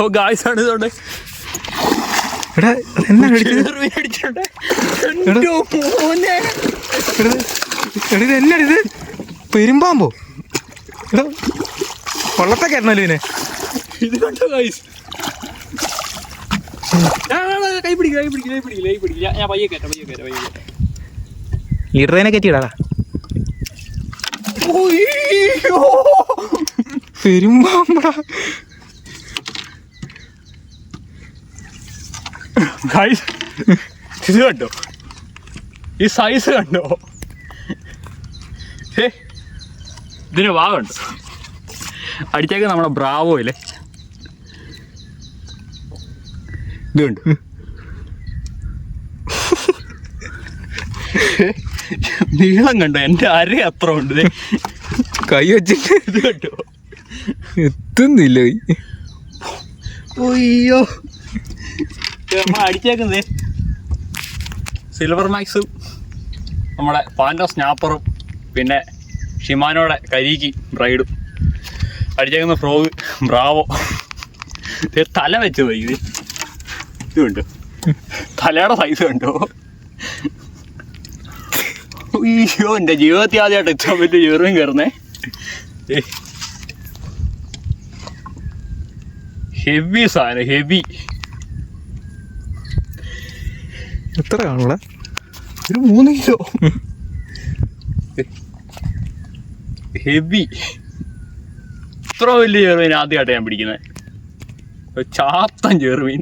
ഓ guys ആണ് ഇതുകൊണ്ട് എന്നാണിത്? പെരുമ്പാമ്പോ? കൊള്ളത്തെ കയറണല്ലോ ഇതിനെ. ഇത് കണ്ടോ ഗായ്സ്? കൈ പിടിക്കില്ല. ഞാൻ പയ്യെ കയറ്റാം. ലീഡറിനെ കയറ്റിയിടാ. പെരുമ്പാമ്പാ ഗായ്സ്. ഇത് കണ്ടോ? ഈ സൈസ് കണ്ടോ? ഇതിന് ഭാഗമുണ്ട്. അടിച്ചേക്ക് നമ്മുടെ ബ്രാവോ ഇല്ലേ, ഇത് കണ്ടോ? നീളം കണ്ടോ? എൻ്റെ അര അത്ര ഉണ്ട്. കൈ വെച്ചിട്ട് ഇത് കണ്ടോ? എത്തുന്നില്ല. അയ്യോ, നമ്മൾ അടിച്ചേക്കുന്നേ സിൽവർ മാക്സും നമ്മുടെ പാൻഡോ സ്നാപ്പറും പിന്നെ ഷിമാനോടെ കരീക്കി ബ്രൈഡും. അടിച്ചേക്കുന്ന ഫ്രോഗ് ബ്രാവോ. തല വെച്ച് പോയി. ഇത് കണ്ടോ? തലയുടെ സൈസ് കണ്ടോ? അയ്യോ, എൻ്റെ ജീവിതത്തിൽ ആദ്യമായിട്ട് ഇത്ര വലിയ ചെറുമീൻ കയറുന്നേ. ഹെവി സാധനം, ഹെവി. എത്ര കാണുള്ള? ഒരു 3 കിലോ. ഹെവി. ഇത്ര വലിയ ചെറുമീൻ ആദ്യമായിട്ട് ഞാൻ പിടിക്കുന്നത്. ചാത്തൻ ചെറുമീൻ.